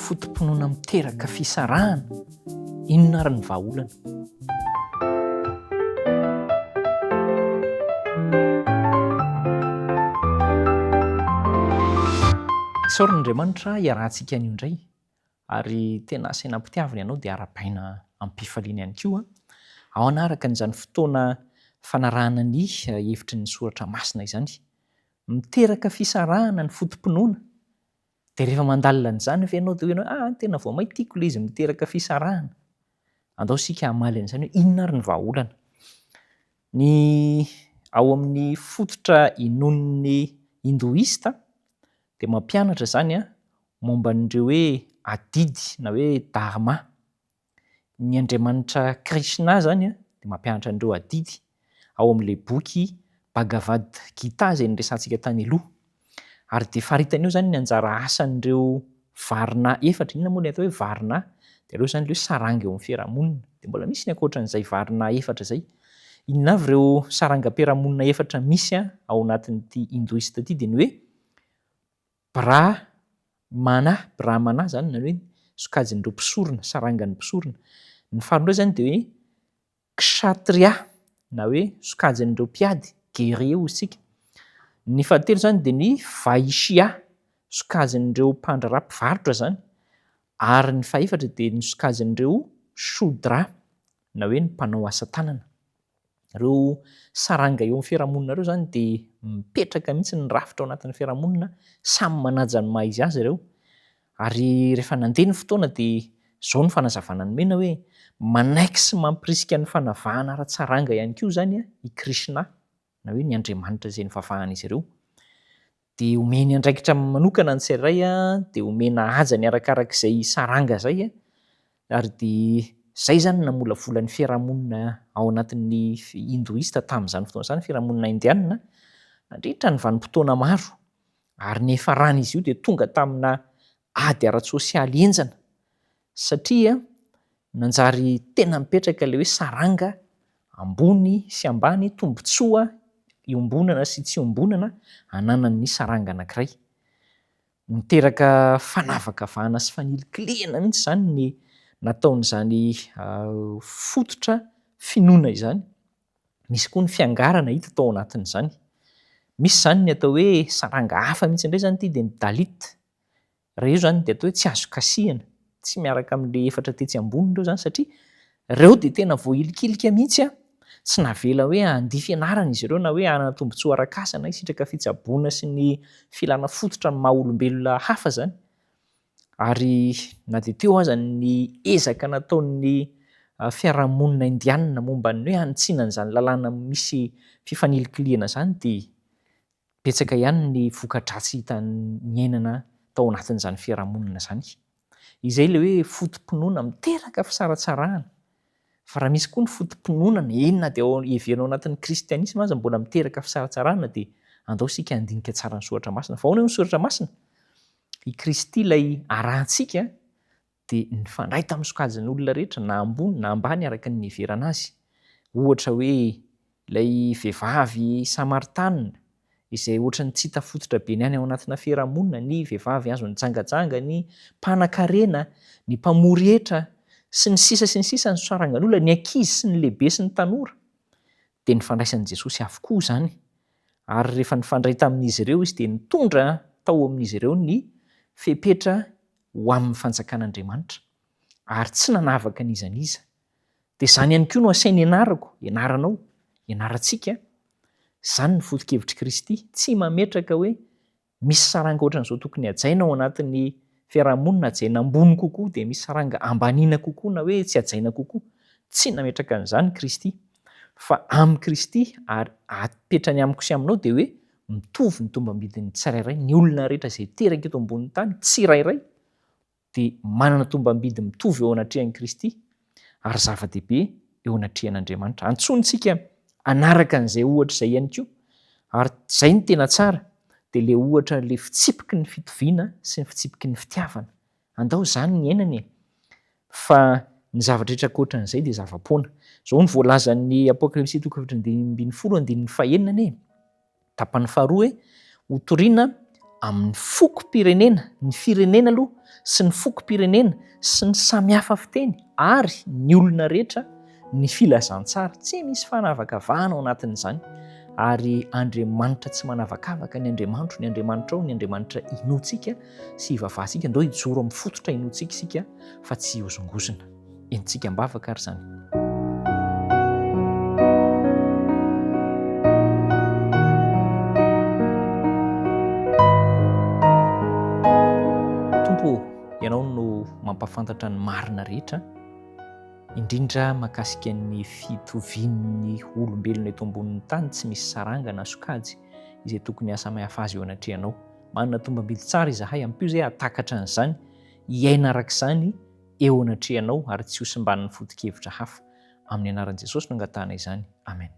fotom-pinoana miteraka fisarahana? Inona ary ny vahaolana? Isaoran'Andriamanitra iarahantsika anio indray, ary tena asaina ampitiavina ianao dia arabaina amin'ny mpifaliana ihany koa ao anaraka n'izany fotoana fanarahana ny hevitry ny soratra masina izany. Miteraka fisarahana ny fotom-pinoana. Dia rehefa mandalina an'izany fa ianao dia hoe tena vao mahita tiako ilay izy miteraka fisarahana. Andao isika hamaly an'izany hoe inona ary ny vahaolana. Ny ao amin'ny fototra inon'ny hindoista dia mampianatra izany momba an'ireo hoe adidy na hoe dharma. Ny Andriamanitra Krishna zany dia mampianatra an'ireo adidy ao amin'ilay boky Bhagavad Gita izay niresantsika tany aloha. Ary dia faritan'io izany ny anjara asan'ireo varina efatra. Inona moa ny atao hoe varina? Dia ireo izany ilay saranga eo amin'ny fiarahamonina. Dia mbola misy ny ankoatran'izay varina efatra izay. Inona avy ireo sarangam-piarahamonina efatra misy ao anatin'ity hindoista ity dia ny hoe Brahmana zany na hoe sokajin'ireo mpisorona, sarangan'ny mpisorona. Ny faharoa izany dia hoe Kshatriya na hoe sokajin'ireo mpiady, guerrier hoy isika. Ny fahatelo izany dia ny Vaishya, sokajin'ireo mpandraharaha mpivarotra zany. Ary ny fahaefatra dia ny sokajin'ireo Shudra na hoe ny mpanao asa tanana. Ireo saranga eo amin'ny fiarahamonina ireo izany dia mipetraka mihitsy ny rafitra ao anatin'ny fiarahamonina, samy manaja ny maha izy azy ireo. Ary rehefa nandeha ny fotoana dia izao ny fanazavana ny mena hoe manaiky sy mampirisika ny fanavahana ara-tsaranga ihany koa izany i Krishna na hoe ny Andriamanitra izay nivavahana izy ireo. Dia omeny andraikitra manokana ny tsirairay dia omena haja ny arakarak'izay saranga izay. Ary dia izay zany namolavolan'ny fiarahamonina ao anatin'ny hindoista tamin'izany fotoana izany, fiarahamonina indiana, nandritra ny vanim-potoana maro. Ary ny efaran'izy io dia tonga tamina ady ara-tsosialy enjana satria nanjary tena mipetraka ilay hoe saranga ambony sy ambany, tombotsoa iombonana sy tsy iombonana hananan'ny saranga anankiray. Miteraka fanavakavahana sy fanilikilihana mihitsy izany ny nataon'izany fototra finoana izany. Misy koa ny fiangarana hita tao anatin'izany. Misy izany ny atao hoe saranga hafa mihitsy indray izany ity dia ny Dalit. Ireo izany dia atao hoe tsy azo kasihana, tsy miaraka amin'ilay efatra tetsy ambony ireo izany satria ireo dia tena voahilikilika mihitsy tsy navela hoe handihy fianarana izy ireo na hoe hanana tombotsoa arak'asa na hisitraka fitsaboana sy ny filana fototra ny maha olombelona hafa izany. Ary na dia teo aza ny ezaka nataon'ny fiarahamonina indiana momba ny hoe hanitsiana an'izany lalàna misy fifanilikiliana izany dia betsaka ihany ny voka-dratsy hitan'ny ainana tao anatin'izany fiarahamonina izany. Izay ilay hoe fotom-pinoana miteraka fisaratsarahana. Fa raha misy koa ny fotom-pinoana enina dia heverina ao anatin'ny kristianisma aza mbola miteraka fisaratsarahana dia andao isika handinika tsara ny soratra masina. Fa ahoana ny soratra masina? I Kristy ilay arahantsika dia nifandray tamin'ny sokajin'ny olona rehetra na ambony na ambany araka ny heverana azy. Ohatra hoe ilay vehivavy Samaritana izay ohatran'ny tsy hita fototra be any ao anatina fiarahamonina, ny vehivavy azo nijangajanga, ny mpanan-karena, ny mpamory hetra sy ny sisa ny sarangan'olona, ny ankizy sy ny lehibe sy ny tanora dia nifandraisan'i Jesosy avokoa izany. Ary rehefa nifandray tamin'izy ireo izy dia nitondra tao amin'izy ireo ny fepetra ho amin'ny fanjakan'Andriamanitra ary tsy nanavaka n'iza n'iza. Dia izany ihany koa no asainy ianarako, ianaranao, ianarantsika. Izany ny foto-kevitry Kristy, tsy mametraka hoe misy saranga ohatran'izao tokony hajaina ao anatin'ny fiarahamonina, hajaina ambony kokoa dia misy saranga ambaniana kokoa na hoe tsy hajaina kokoa. Tsy nametraka an'izany Kristy. Fa amin'ny Kristy ary apetrany amiko sy aminao dia hoe mitovy ny tombam-bidin'ny tsirairay. Ny olona rehetra izay teraka eto ambonin'ny tany tsirairay dia manana tombam-bidy mitovy eo anatrehan'i Kristy ary zava-dehibe eo anatrehan'Andriamanitra. Antsontsika anaraka an'izay ohatra izay ihany koa. Ary izay ny tena tsara dia ilay ohatra ilay fitsipiky ny fitoviana sy ny fitsipiky ny fitiavana. Andao izany ny ainany. Fa ny zavatra rehetra ankoatran'izay dia zava-poana. Izao ny voalazan'ny Apokalipsy 2:20-21 tapany faharoa hoe hotoriana amin'ny fokom-pirenena, ny firenena aloha sy ny fokom-pirenena sy ny samihafa fiteny ary ny olona rehetra ny filazantsara tsy misy fanavakavahana ao anatin'izany ary Andriamanitra tsy manavakavaka ny Andriamanitro, ny Andriamanitra ao, ny Andriamanitra inoantsika sy ivavahantsika. Andao hijoro amin'ny fototra inoantsika isika fa tsy hozongozona. Entsika ambavaka ary izany. Tompo, ianao no mampafantatra ny marina rehetra, indrindra mahakasika ny fitovian'ny olombelona eto ambonin'ny tany tsy misy saranga na sokajy izay tokony hasa-mihafa azy eo anatrehanao. Manana tombam-bidy tsara izahay, ampio izay hatakatra an'izany, hiaina arak'izany eo anatrehanao ary tsy hosimban'ny foto-kevitra hafa. Amin'ny anaran'i Jesosy no angatahana izany. Amen.